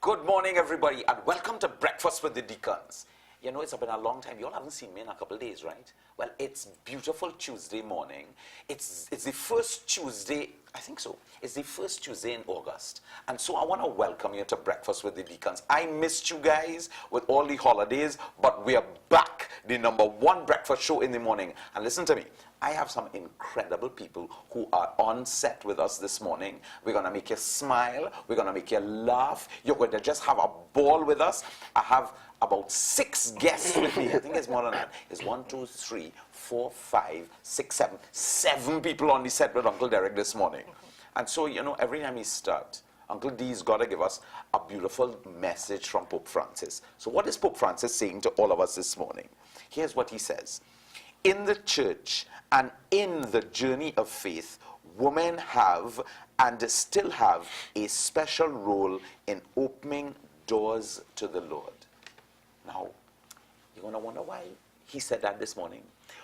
Good morning, everybody, and welcome to Breakfast with the Deacons. You know, it's been a long time. You all haven't seen me in a couple of days, right? Well, it's beautiful Tuesday morning. It's the first Tuesday, I think so. It's the first Tuesday in August. And so I want to welcome you to Breakfast with the Deacons. I missed you guys with all the holidays, but we are back. The #1 breakfast show in the morning. And listen to me. I have some incredible people who are on set with us this morning. We're going to make you smile. We're going to make you laugh. You're going to just have a ball with us. I have about 6 guests with me. I think it's more than that. It's 1, 2, 3, 4, 5, 6, 7. 7 people on the set with Uncle Derek this morning. And so, you know, every time we start, Uncle D's got to give us a beautiful message from Pope Francis. So what is Pope Francis saying to all of us this morning? Here's what he says. In the church and in the journey of faith, women have and still have a special role in opening doors to the Lord. Now, you're going to wonder why he said that this morning.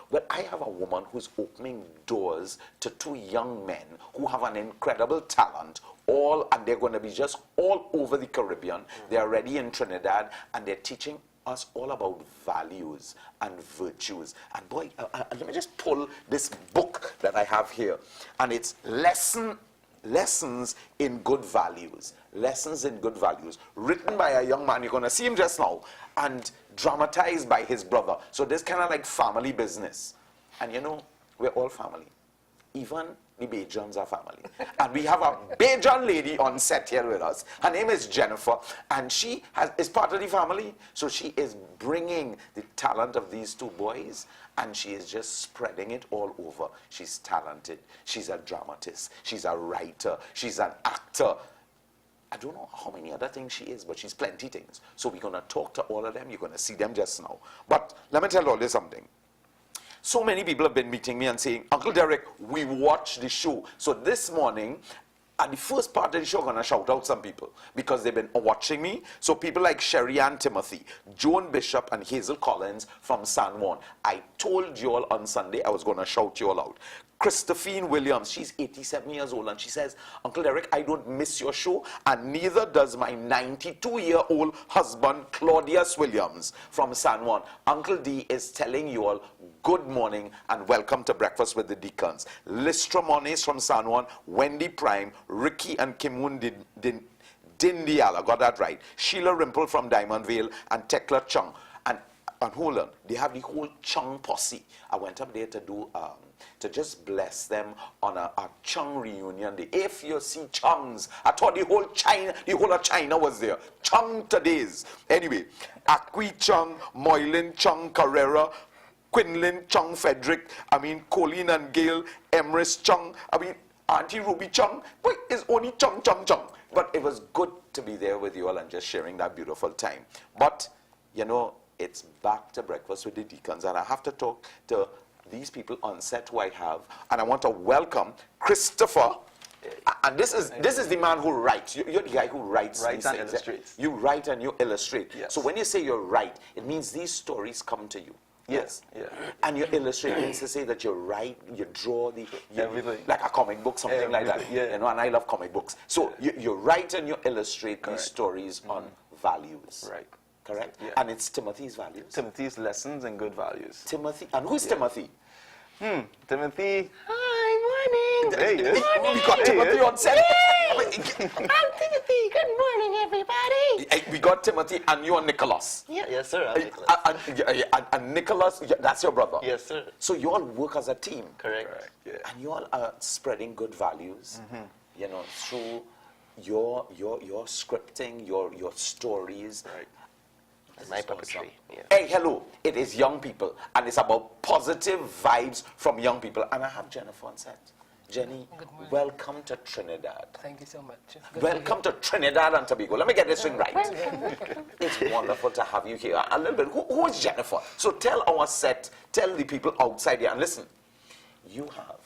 Well, I have a woman who's opening doors to 2 young men who have an incredible talent, and they're going to be just all over the Caribbean. They're already in Trinidad, and they're teaching us all about values and virtues. And boy, let me just pull this book that I have here. And it's Lessons in Good Values. Lessons in Good Values. Written by a young man, you're going to see him just now, and dramatized by his brother. So this kind of like family business. And you know, we're all family. Even the Bajans are family. And we have a Bajan lady on set here with us. Her name is Jennifer, and she is part of the family. So she is bringing the talent of these 2 boys, and she is just spreading it all over. She's talented. She's a dramatist. She's a writer. She's an actor. I don't know how many other things she is, but she's plenty things. So we're going to talk to all of them. You're going to see them just now. But let me tell all you something. So many people have been meeting me and saying, Uncle Derek, we watch the show. So this morning, at the first part of the show, I'm going to shout out some people because they've been watching me. So people like Sherry Ann Timothy, Joan Bishop, and Hazel Collins from San Juan. I told you all on Sunday I was going to shout you all out. Christophine Williams, she's 87 years old, and she says, Uncle Derek, I don't miss your show, and neither does my 92-year-old husband, Claudius Williams from San Juan. Uncle D is telling you all, good morning and welcome to Breakfast with the Deacons. Listra Moniz from San Juan, Wendy Prime, Ricky and Kimun Dindial, I got that right. Sheila Rimple from Diamond Vale, and Tekla Chung. And hold on, they have the whole Chung posse. I went up there to do to just bless them on a Chung reunion day. If you see Chungs, I thought the whole of China was there. Chung today's. Anyway, Akwi Chung, Moylin Chung Carrera, Quinlan Chung Frederick, Colleen and Gail, Emrys Chung, Auntie Ruby Chung. Boy, it's only Chung. But it was good to be there with you all and just sharing that beautiful time. But, you know, it's back to Breakfast with the Deacons, and I have to talk to these people on set who I have, and I want to welcome Christopher. And this is the man who writes. You're the guy who writes these and things. illustrates. You write and you illustrate. Yes. So when you say you write, it means these stories come to you. Yes. Yeah. And you illustrate means to say that you write, you draw everything, like a comic book, something like that. Yeah. You know, and I love comic books. So you write and you illustrate Correct. these stories on values. Right. Correct? Yeah. And it's Timothy's values. Timothy's Lessons in Good Values. Timothy. And who's Timothy? Timothy. Hi, morning. Hey, We got Timothy on set. I'm Timothy. Good morning, everybody. We got Timothy and you and Nicholas. Yes, sir. I'm Nicholas. And Nicholas, that's your brother. Yes, sir. So you all work as a team. Correct. Yeah. And you all are spreading good values, you know, through your scripting, your stories. Right. My puppetry. Yeah. Hey, hello. It is young people, and it's about positive vibes from young people. And I have Jennifer on set. Jenny, welcome to Trinidad. Thank you so much. Welcome to Trinidad and Tobago. Let me get this thing right. It's wonderful to have you here. A little bit. Who is Jennifer? So tell our set, tell the people outside here, and listen, you have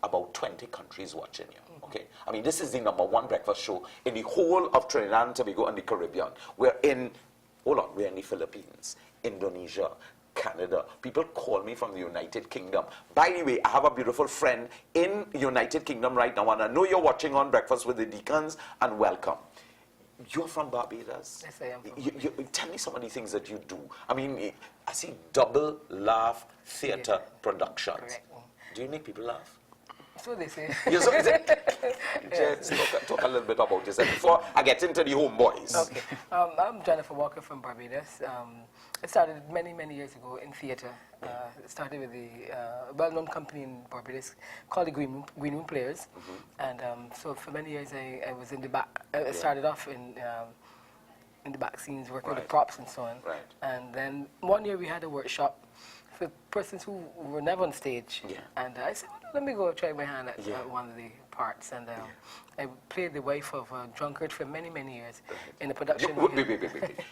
about 20 countries watching you. Okay? This is the #1 breakfast show in the whole of Trinidad and Tobago and the Caribbean. We're in the Philippines, Indonesia, Canada. People call me from the United Kingdom. By the way, I have a beautiful friend in United Kingdom right now, and I know you're watching on Breakfast with the Deacons, and welcome. You're from Barbados? Yes, I am from Tell me some of the things that you do. I mean, I see Double Laugh Theatre Productions. Correct. Do you make people laugh? So they say. Yes, Just talk a little bit about yourself before I get into the homeboys. Okay. I'm Jennifer Walker from Barbados. I started many, many years ago in theatre. It started with a well-known company in Barbados called the Green Room Players. And so for many years I was in the back. I started off in the back scenes, working with the props and so on. Right. And then one year we had a workshop for persons who were never on stage. Yeah. And I said, well, let me go try my hand at one of the parts. And I played the wife of a drunkard for many, many years in the production. Wait.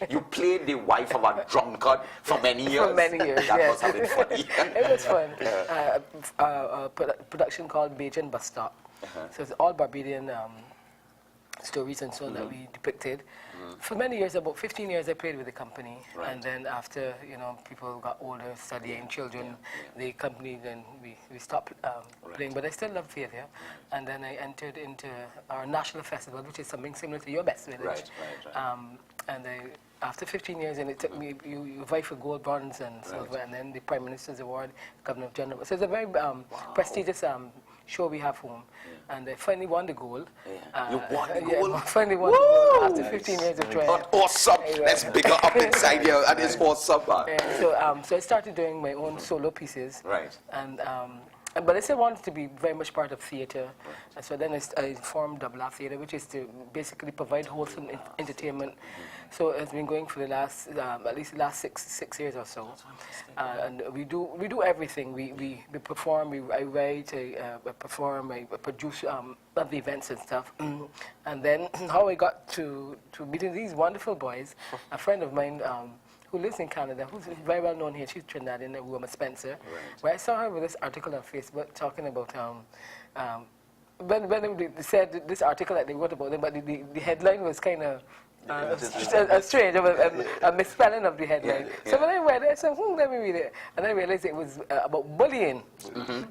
You played the wife of a drunkard for many years? For many years, That yes. must have been funny. It was fun. A production called Bajan Bus Stop. So it's all Barbadian stories and so on that we depicted. For many years, about 15 years, I played with the company. Right. And then after, people got older, studying, children, the company, then we stopped playing. But I still love theatre. And then I entered into our national festival, which is something similar to your Best Village. Right. And after 15 years, and it took me, you vie for gold, bronze, and silver, and then the Prime Minister's Award, Governor General. So it's a very prestigious show we have home. And I finally won the gold. You won the gold? Yeah, finally won the gold after 15 years of trying. Awesome. Let's bigger up inside here. That is awesome, man. So I started doing my own solo pieces. Right. But I still wanted to be very much part of theatre. And so then I formed Double Laugh Theatre, which is to basically provide wholesome entertainment. So it's been going for the last, at least the last six years or so. And we do everything. We perform, I write, I perform, I produce the events and stuff. And then how I got to meeting these wonderful boys, a friend of mine, who lives in Canada, who's very well known here. She's Trinidadian, Woman Spencer. Right. Where I saw her with this article on Facebook talking about when they said this article that they wrote about them, but the headline was kind of strange, a misspelling of the headline. So when I read it, I said, let me read it. And I realized it was about bullying,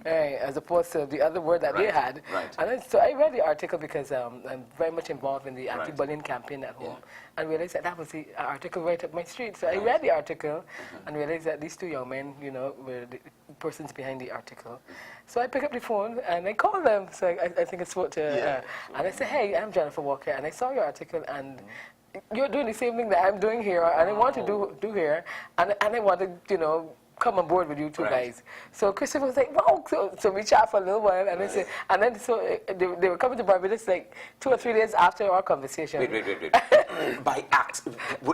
as opposed to the other word that they had. Right. And so I read the article because I'm very much involved in the anti-bullying campaign at home. And realized that was the article right up my street. So I read the article and realized that these two young men, were the persons behind the article. So I picked up the phone and I called them. So I think I spoke to, and I said, hey, I'm Jennifer Walker, and I saw your article, and you're doing the same thing that I'm doing here, and I want to do here, and I want to, come on board with you two guys. So Christopher was like, wow. So we chat for a little while, and I said, and then so they were coming to Barbados like 2 or 3 days after our conversation. Wait. By act,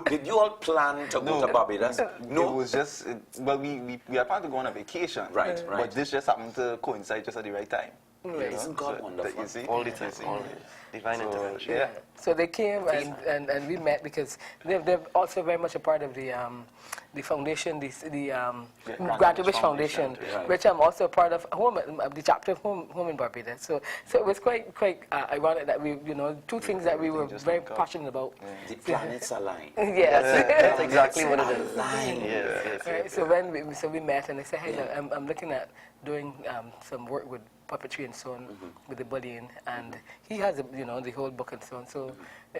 did you all plan to go to Barbados? No. It was just, we had planned to go on a vacation. Right. But this just happened to coincide just at the right time. Isn't God wonderful? You see? All the time, all divine intervention. Yeah. So they came and we met because they're also very much a part of the foundation, the Grant Wish Foundation, which I'm also a part of the chapter of home in Barbados. So it was quite ironic that we, two things that we were very passionate about. The planets align. Yes. That's exactly what it is. Yes. Right, so we met, and I said, hey, look, I'm looking at doing some work with puppetry and so on, with the bullying, and he has the whole book and so on. So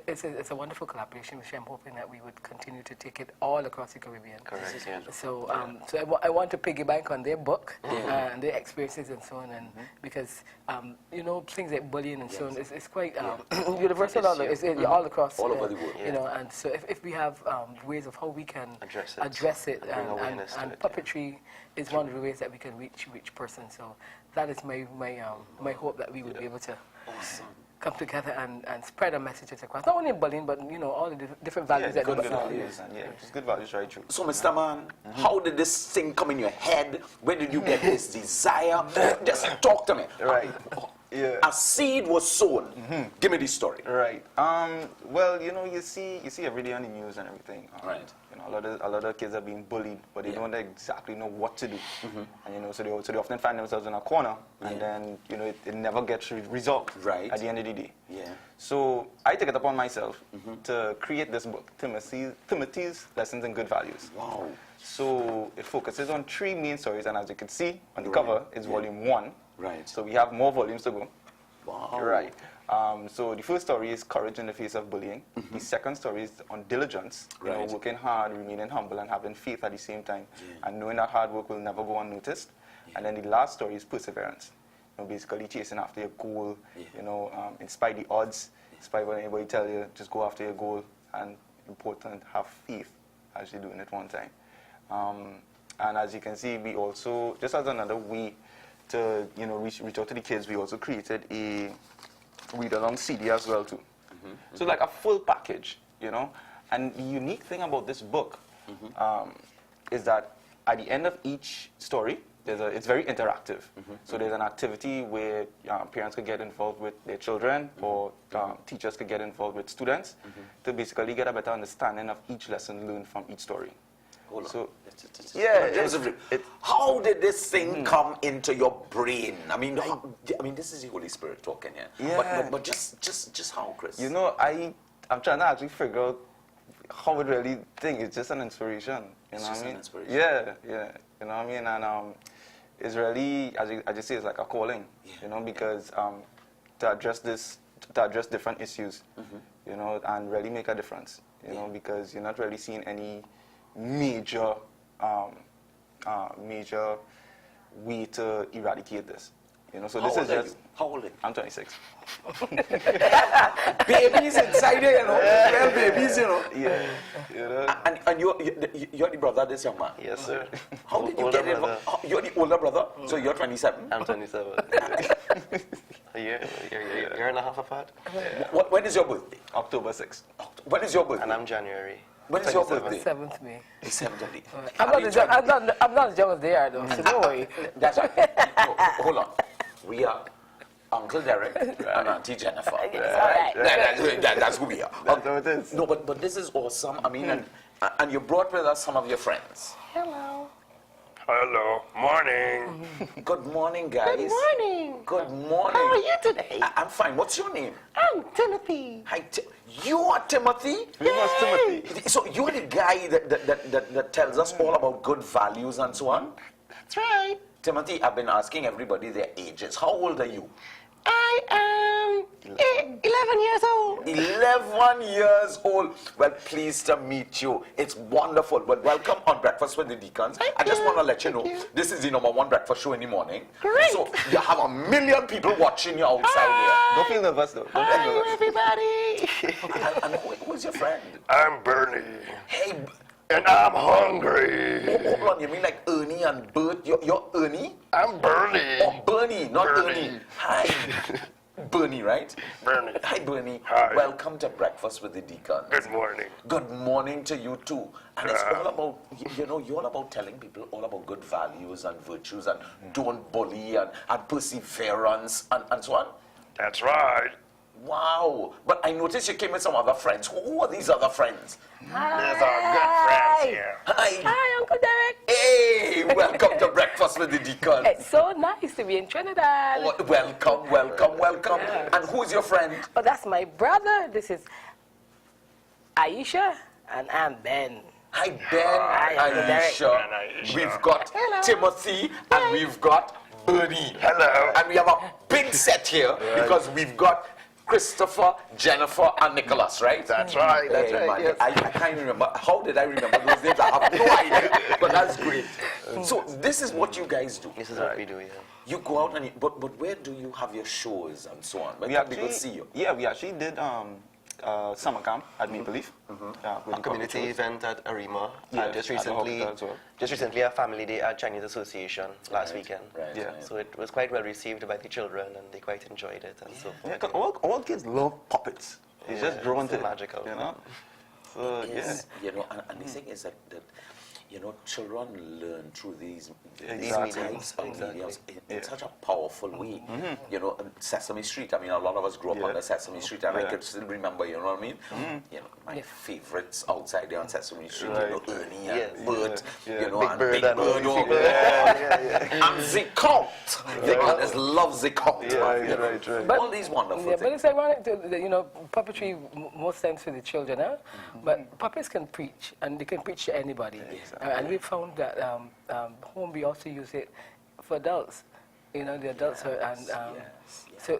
it's a wonderful collaboration, which I'm hoping that we would continue to take it all across the Caribbean. Correct. Yeah. So I want to piggyback on their book and their experiences and so on, and because things like bullying and so on, it's quite universal. It's all across, all over the world. And so if we have ways of how we can address it and awareness to it, puppetry is one of the ways that we can reach person. So that is my hope, that we would be able to come together and spread our messages across, not only in bullying, but all the different values that good we values. Just good values, right? True. So, Mr. Man, how did this thing come in your head? Where did you get this desire? Just talk to me. Right. Yeah. A seed was sown. Give me the story. Right. Well, you see every day on the news and everything. Right. A lot of kids are being bullied, but they don't exactly know what to do. And so they often find themselves in a corner, and then it never gets resolved. Right. At the end of the day. Yeah. So I take it upon myself to create this book, Timothy's Lessons in Good Values. Wow. So it focuses on 3 main stories, and as you can see on the cover, it's volume 1. Right. So we have more volumes to go. Wow. Right. So the first story is courage in the face of bullying. The second story is on diligence, you know, Right. working hard, remaining humble, and having faith at the same time, and knowing that hard work will never go unnoticed. And then the last story is perseverance. You know, basically chasing after your goal, you know, in spite of the odds, in spite of what anybody tell you, just go after your goal, and important, have faith as you're doing it one time. And as you can see, we also, just as another way to, you know, reach out to the kids, we also created a read-along CD as well too. So like a full package, you know. And the unique thing about this book is that at the end of each story, it's very interactive. So there's an activity where parents could get involved with their children, or teachers could get involved with students to basically get a better understanding of each lesson learned from each story. Hold on. So, Yeah, Joseph, how did this thing come into your brain? I mean, this is the Holy Spirit talking here. Yeah. But just how, Chris? you know, I'm trying to actually figure out how it really think. It's just an inspiration. You know It's what just I an mean? inspiration. Yeah. You know what I mean? And it's really, as you say, it's like a calling. You know, because to address different issues, you know, and really make a difference. You know, because you're not really seeing any major way to eradicate this. You know, so How this old is are just. you? How old are you? I'm 26. Babies inside here, you know. Well, babies, you know. Yeah. You know. And you're the brother of this young man. Yes, sir. How did you Older get brother. involved? You're the older brother, so you're 27. I'm 27. a year and a half apart. When is your birthday? October 6th. When is your birthday? And I'm January. When is your 27th. birthday? 7th May. It's 70. I'm not as young as they are, though, so don't worry. That's right. No, hold on. We are Uncle Derek and Auntie Jennifer. Right. That's who we are. That's how it is. No, but this is awesome. I mean, and you brought with us some of your friends. Hello. Hello. Morning. Good morning, guys. Good morning. Good morning. How are you today? I'm fine. What's your name? I'm Timothy. Hi, you are Timothy? We must Timothy. So you're the guy that tells us all about good values and so on? That's right. Timothy, I've been asking everybody their ages. How old are you? I am 11 years old. 11 years old. Well, pleased to meet you. It's wonderful. Well, welcome on Breakfast with the Deacons. I just want to let you know, this is the #1 breakfast show in the morning. Great. So you have 1 million people watching you outside Don't feel nervous though. Don't feel Hi, nervous. everybody. here. And who's your friend? I'm Bernie. Hey, And I'm hungry. hold on. You mean like Ernie and Bert? You're Ernie? I'm Bernie. Oh, Bernie, not Bernie. Ernie. Hi. Bernie, right? Bernie. Hi, Bernie. Hi. Welcome to Breakfast with the Deacons. Good morning. Good morning to you too. And it's all about, you're all about telling people all about good values and virtues and don't bully and perseverance and so on. That's right. Wow. But I noticed you came with some other friends. Who are these other friends? There's our good friends here. Hi. Hi, Uncle Derek. Hey, welcome to Breakfast with the Deacons. It's so nice to be in Trinidad. Oh, welcome. And who's your friend? Oh, that's my brother. This is Aisha, and I'm Ben. Hi, Ben. Hi, Uncle Derek. Aisha. And Aisha. We've got Hello. Timothy and we've got Bernie. Hello. And we have a big set here because we've got Christopher, Jennifer, and Nicholas, right? That's right. That's Hey, right. man, I can't remember. How did I remember those names? I have no idea. But that's great. So this is what you guys do. This is what we do, yeah. You go out and but where do you have your shows and so on? Where We can actually, people see you? Yeah, we actually did summer camp at Maple Leaf. With A the community shows. event at Arima. Yeah, And just at the recently, hospital as well. a family day at Chinese Association last weekend. Right, Yeah. right. So it was quite well received by the children, and they quite enjoyed it and so Yeah, forth. 'cause all kids love puppets. It's just drawn it's to it, magical. you know. So Yes, and the thing is that children learn through these Exactly. types of Exactly. mediums in such a powerful way. Sesame Street. I mean, a lot of us grew up Yeah. on the Sesame Street, and I Yeah. can still remember. You know what I mean? My favorites outside there on Sesame Street. Right. Ernie and Yes. Bert. Yeah. Big and Bird Big and all Bird. these oh, people. And Zikont. They just love Zikont. Yeah, man, you know. right. All these wonderful Yeah, but things. it's ironic, puppetry most times for the children, huh? But puppets can preach, and they can preach to anybody. And we found that home we also use it for adults. The adults are, and so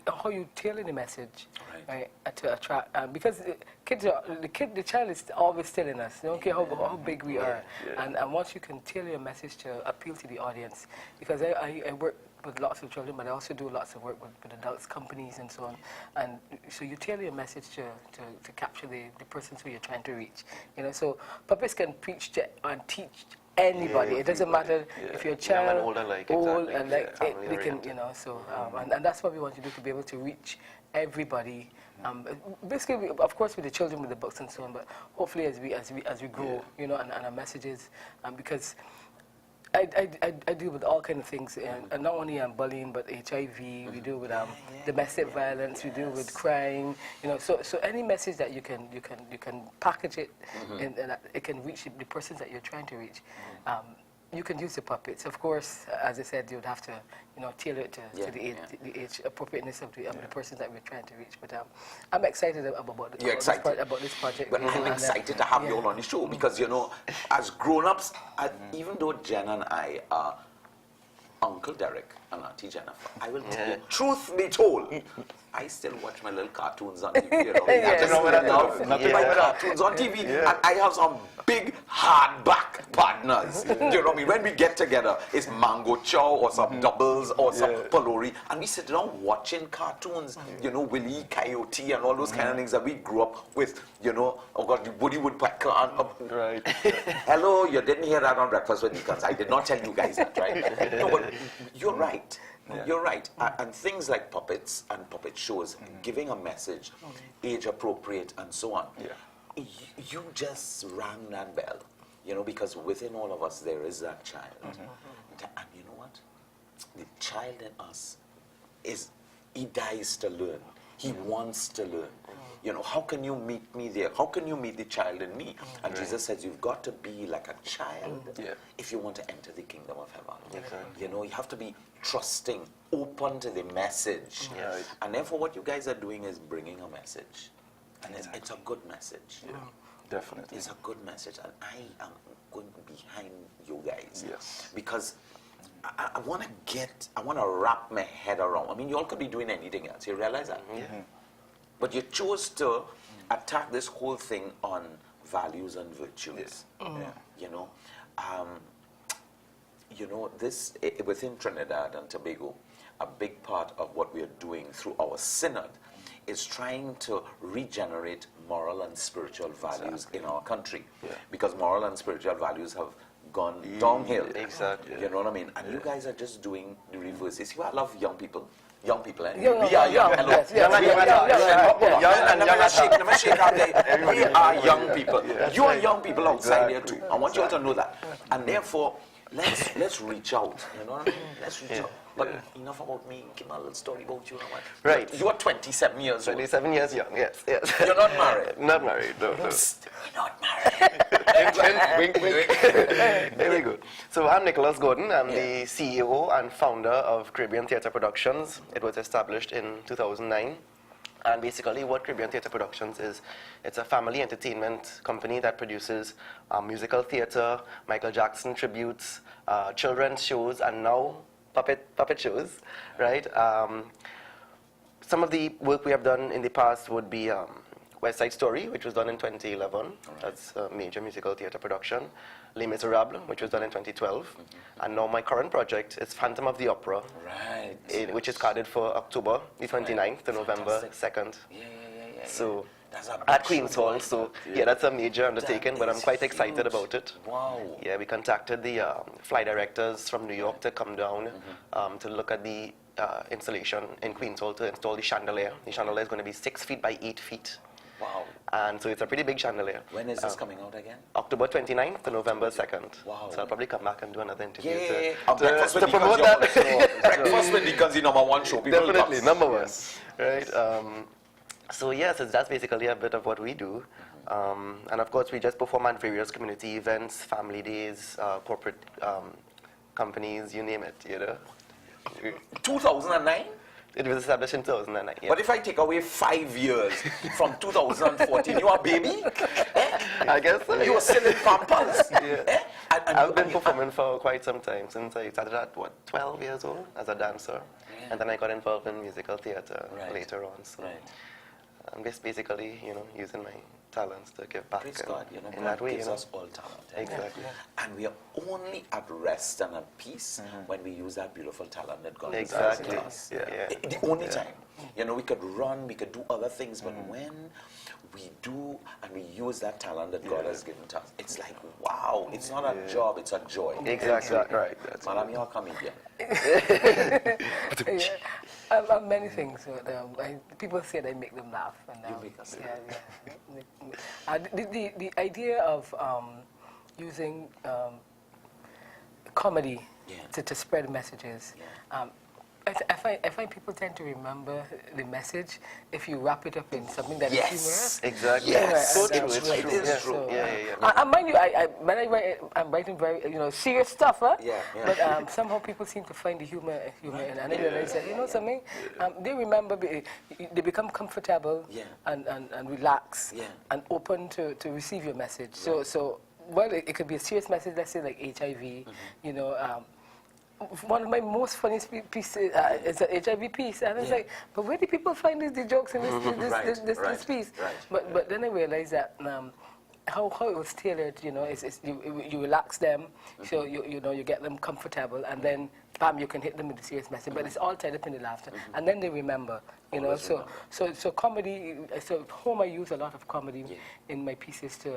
how you tailor the message, Right. to attract. Because the child is always still in us. They don't care how big we are. And once you can tailor your message to appeal to the audience, because I work with lots of children, but I also do lots of work with adults, companies, and so on. And so you tailor your message to capture the persons who you're trying to reach. So puppets can preach and teach anybody. It doesn't matter if you're a child, Young and old alike, old, exactly. and like Family they can, oriented. So and that's what we want to do, to be able to reach everybody. Basically, of course, with the children, with the books and so on, but hopefully as we grow, and our messages, because I deal with all kind of things, and not only bullying, but HIV. We deal with domestic violence. We deal with crime. So any message that you can package it, and that it can reach the persons that you're trying to reach. You can use the puppets. Of course, as I said, you would have to, tailor it to the age appropriateness of the persons that we're trying to reach. But I'm excited about this project. Well, I'm excited to have you all on the show because, as grown-ups, even though Jen and I are Uncle Derek and Auntie Jennifer, I will tell you, truth be told, I still watch my little cartoons on TV. I just love my cartoons on TV. And I have some big hardback partners. Do you know what I mean? When we get together, it's Mango Chow or some doubles or some Palori, and we sit down watching cartoons, Willie Coyote and all those kind of things that we grew up with, oh God, the Woody Woodpecker. Right. Hello, you didn't hear that on Breakfast with Deacons. I did not tell you guys that, right? No, but you're right. You're right. And things like puppets and puppet shows, giving a message, age appropriate and so on. You just rang that bell, because within all of us there is that child. And you know what? The child in us he dies to learn. He wants to learn. How can you meet me there? How can you meet the child in me? And Jesus says you've got to be like a child if you want to enter the kingdom of heaven. You have to be trusting, open to the message. And therefore what you guys are doing is bringing a message. And it's a good message. Definitely. It's a good message. And I am going behind you guys. Because I want to wrap my head around. I mean, you all could be doing anything else. You realize that? But you chose to attack this whole thing on values and virtues. This within Trinidad and Tobago, a big part of what we are doing through our synod is trying to regenerate moral and spiritual values in our country. Because moral and spiritual values have gone downhill. Exactly. You know what I mean? And you guys are just doing the reverse. See, I love young people. Young people, eh? Young, We are young. young, yes, yes, We are young people. You are young people outside there too. I want you all to know that. And therefore, let's reach out. You know what I mean? Let's reach out. But enough about me. Give me a little story about you. Right. You are 27 years old. 27 years young, yes. You're not married. Not married, no. You're not married. Wink, wink. There we go. So I'm Nicholas Gordon. I'm the CEO and founder of Caribbean Theatre Productions. It was established in 2009. And basically what Caribbean Theatre Productions is, it's a family entertainment company that produces musical theatre, Michael Jackson tributes, children's shows, and now puppet shows, right? Some of the work we have done in the past would be West Side Story, which was done in 2011. That's a major musical theatre production. Les Miserables, which was done in 2012. And now my current project is Phantom of the Opera, which is carded for October the 29th to November 2nd. So at Queen's Hall, so that's a major undertaking, but I'm quite excited about it. Wow. Yeah, we contacted the fly directors from New York to come down to look at the installation in Queen's Hall to install the chandelier. The chandelier is going to be 6 feet by 8 feet. Wow. And so it's a pretty big chandelier. When is this coming out again? October 29th to November 2nd. Wow. So I'll probably come back and do another interview Breakfast with to Deacons, promote that. Breakfast with Deacons, the #1 show. People Definitely, come. #1. Right? So yes, that's basically a bit of what we do. And of course, we just perform at various community events, family days, corporate companies, you name it, 2009? It was established in 2009. Yeah. But if I take away 5 years from 2014, you are a baby? I guess so. You were still in Pampers? Yeah. And I've been performing for quite some time, since I started at, 12 years old as a dancer. Yeah. And then I got involved in musical theater Right. later on. So Right. I'm just basically, using my talents to give back Praise in, God, in that way. gives us all talent. Exactly. And we are only at rest and at peace when we use that beautiful talent that God has Exactly. given us. Yeah. The only time. We could run, we could do other things, but when we do and we use that talent that God has given to us, it's like, wow, it's not a job, it's a joy. Exactly. Right. That's Madam, you're a comedian. Many things. People say they make them laugh. And, You make us laugh. The idea of using comedy to spread messages. I find people tend to remember the message if you wrap it up in something that is humorous. Exactly. Yes. So It true. It's is true. true. Yeah. So, Yeah. mind you, when I write, I'm writing very serious stuff, huh? Yeah. But somehow people seem to find the humor in it, and I realize that something. They remember, they become comfortable and relax and open to receive your message. So it could be a serious message, let's say like HIV. One of my most funniest pieces is an HIV piece, and I was like, but where do people find the jokes in this piece? Right. But then I realized that how it was tailored, you relax them, so you get them comfortable, and then bam, you can hit them with the serious message. But it's all tied up in the laughter, and then they remember. So comedy. So home I use a lot of comedy in my pieces to.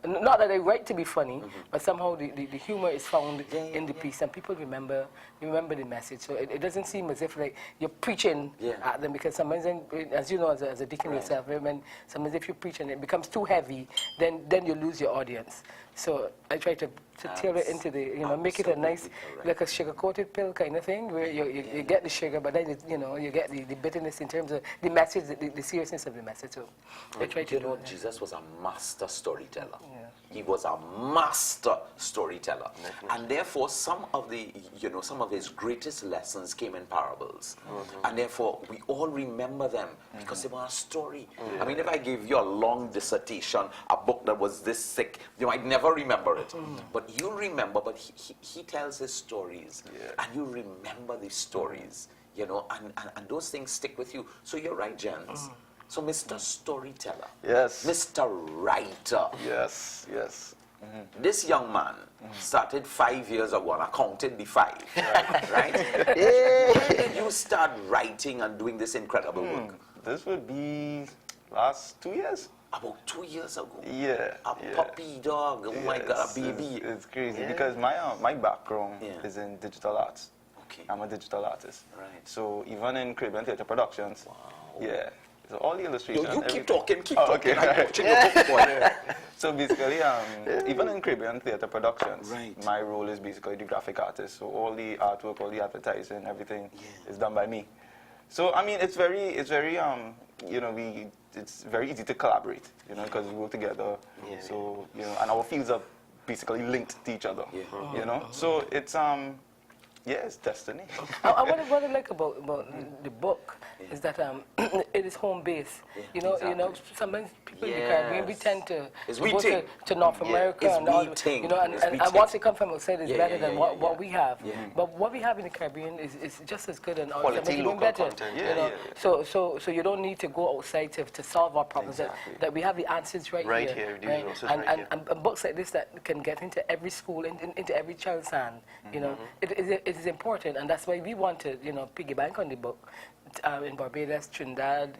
Not that I write to be funny, but somehow the humor is found in the piece, and people remember the message. So it doesn't seem as if like you're preaching at them, because sometimes, as you know, as a deacon yourself, when sometimes if you preach and it becomes too heavy, then you lose your audience. So I try to tailor it into the, make it a nice, like a sugar-coated pill kind of thing, where you get the sugar, but then, you get the bitterness in terms of the message, the seriousness of the message. So I try to do that. Jesus was a master storyteller. He was a master storyteller. And therefore, some of his greatest lessons came in parables. And therefore, we all remember them because they were a story. I mean, if I gave you a long dissertation, a book that was this thick, you might never remember it. But you remember, but he tells his stories. And you remember these stories, and those things stick with you. So you're right, Jens. So Mr. Storyteller. Yes. Mr. Writer. Yes. This young man started 5 years ago and I counted the 5. Right? When did you start writing and doing this incredible work? This would be last 2 years. About 2 years ago. Yeah. A puppy dog. Oh my God, a baby. It's crazy because my background is in digital arts. Okay. I'm a digital artist. Right. So even in Caribbean Theatre Productions, so all the illustrations. You keep talking, keep Oh, talking. okay. I'm watching your book, boy. So basically, even in Caribbean Theatre Productions, Right. my role is basically the graphic artist. So all the artwork, all the advertising, everything is done by me. So I mean, it's very it's very easy to collaborate, because we work together. So and our fields are basically linked to each other. So it's it's destiny. What I like about the book is that it is home based. Sometimes people in the Caribbean, we tend to go to North America and all, and what they come from outside is better than what we have. But what we have in the Caribbean is just as good and Quality even local better. content. So you don't need to go outside to solve our problems. That we have the answers right here. And books like this that can get into every school, into every child's hand. It is important, and that's why we want to piggyback on the book in Barbados, Trinidad,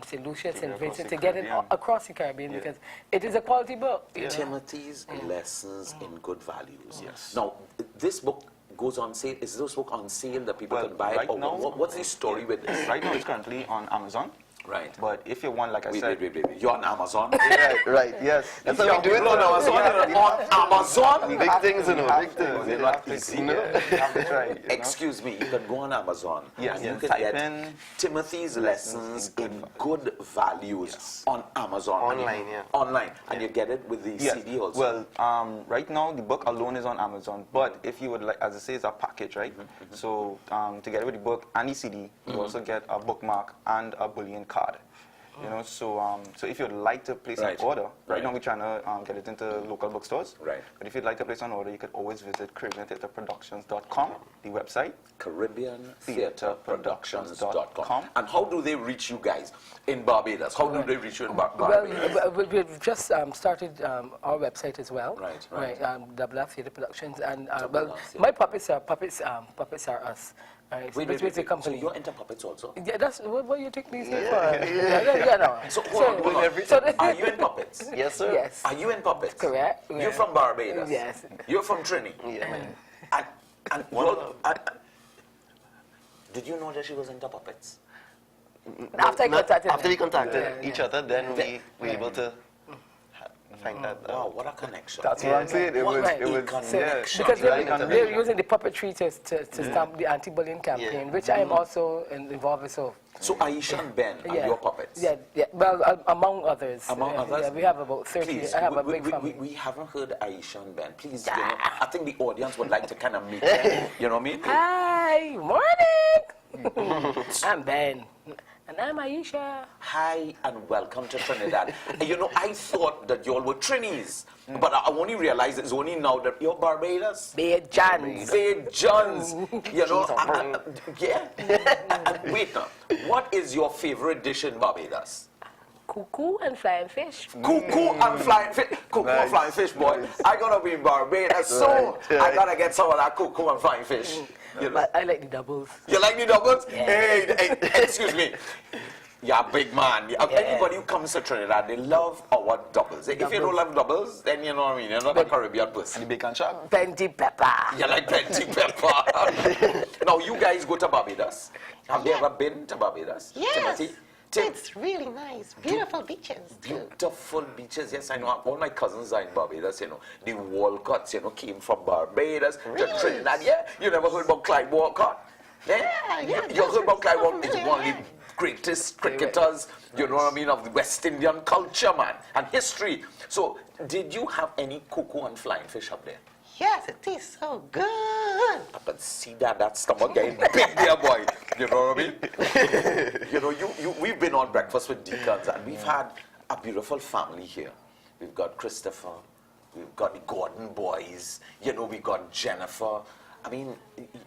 St. Lucia, St. Vincent, to get it across the Caribbean, because it is a quality book. Timothy's Lessons in Good Values. Now, this book goes on sale. Is this book on sale that people can buy? Right now, what's the story with this? Right now, it's currently on Amazon. Right. But if you want, like I Wait, said, wait. You're on Amazon? Right, yes. That's how we do it You're now. on Amazon? Big things, you know, big things. They're not easy. you have to try, you know? Excuse me, you can go on Amazon Yes, and you and can type get in Timothy's lessons in good values on Amazon. Online, yeah. Online. And you get it with the Yes. CD also. Well, right now the book alone is on Amazon, but if you would like, as I say, it's a package, right? So together with the book and the CD, you also get a bookmark and a bullion card. You know, so if you'd like to place Right. an order, Right. now we're trying to get it into local bookstores. Right. But if you'd like to place an order, you could always visit CaribbeanTheatreProductions.com, the website. CaribbeanTheatreProductions.com. And how do they reach you guys in Barbados? How do they reach you in Well, Barbados? we've just started our website as well. Right. Double F Theatre Productions, and Double well, F Theatre. my puppets are us. Wait, which is a company. So you're into puppets also? Yeah, that's what you take these for. Yeah, no. So hold on. Are you in puppets? Yes, sir. Yes. Are you in puppets? Correct. You're from Barbados? Yes. You're from Trini? Yeah. And did you know that she was into puppets? After I contacted After we them. contacted each other, then we were able to find that Wow, out. what a connection. That's what I'm saying. It What was, a it was, connection. yeah. Because Really they're using the puppetry to stamp the anti-bullying campaign, which I am also involved with. So Aisha and Ben are your puppets? Yeah. Well, among others. Among others? Yeah, we have about 30. Please, I have a big family. we haven't heard Aisha and Ben. Please, you know, I think the audience would like to kind of meet them. You know what I mean? Hi, morning. I'm Ben. And I'm Aisha. Hi and welcome to Trinidad. You know, I thought that y'all were Trinis, but I only realized it's only now that you're Barbados. Bed Johns. St. John's, you know, yeah. And wait now, what is your favorite dish in Barbados? Cuckoo and flying fish. Cuckoo and flying fish. Cuckoo and flying fish, boy. I gotta be in Barbados, so I gotta get some of that cuckoo and flying fish. You know? But I like the doubles. You like the doubles? Yeah. Hey, excuse me. You're a big man. Anybody who comes to Trinidad, they love our doubles. If you don't love doubles, then you know what I mean. You're not a Caribbean person. And the bacon shop. Plenty pepper. You like plenty pepper. Now, you guys go to Barbados. Have you ever been to Barbados? Yes. Timothy? Tim? It's really nice. Beautiful beaches, too. Beautiful beaches. Yes, I know. All my cousins are in Barbados, you know. The Walcotts, you know, came from Barbados to Really? Trinidad. Yeah, you never heard about Clyde Walcott? Yeah, You heard about Clyde Walcott? He's familiar, one of yeah. the greatest cricketers, you know what I mean, of the West Indian culture, man, and history. So, did you have any cuckoo and flying fish up there? Yes, it is so good. I can see that stomach getting big there, boy. You know what I mean? You know, we've been on Breakfast with Deacons, and we've had a beautiful family here. We've got Christopher, we've got the Gordon boys, you know, we got Jennifer. I mean,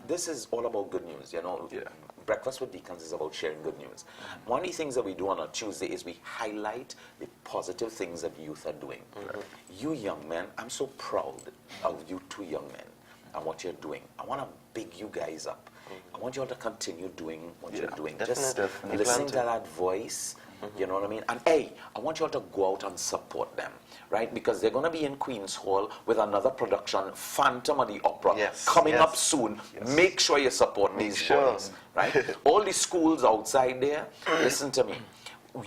this is all about good news, you know. Yeah. Breakfast with Deacons is about sharing good news. One of the things that we do on a Tuesday is we highlight the positive things that youth are doing. You young men, I'm so proud of you two young men and what you're doing. I want to big you guys up. I want you all to continue doing what you're doing. Just definitely. listen to that voice. You know what I mean? And hey, I want you all to go out and support them, right? Because they're going to be in Queen's Hall with another production, Phantom of the Opera, Yes, coming yes. up soon. Make sure you support these sure. boys, right? All the schools outside there, listen to me.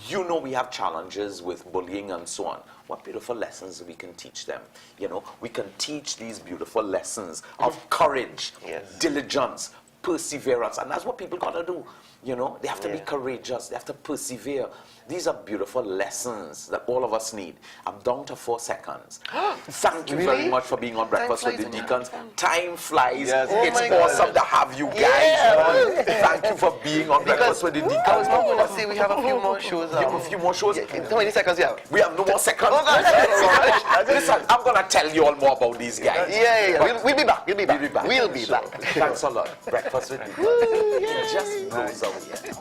You know we have challenges with bullying and so on. What beautiful lessons we can teach them. You know, we can teach these beautiful lessons of courage, Yes. diligence, perseverance, and that's what people gotta do. You know, they have to be Yeah. courageous, they have to persevere. These are beautiful lessons that all of us need. I'm down to 4 seconds. Thank you very Really? much for being on Breakfast with the flies when Deacons. Time flies. Yes. Oh It's my awesome God. to have you guys Yeah. on. Thank you for being on Breakfast with the I was Deacons. not going to say we have a few more shows. You have a few more shows? How many seconds you have? We have no more seconds. Listen, I'm going to tell you all more about these guys. Yeah. But We'll be back. We'll be back. we'll be back. We'll be Sure. back. Thanks a lot. Breakfast with Deacons. It just blows out here.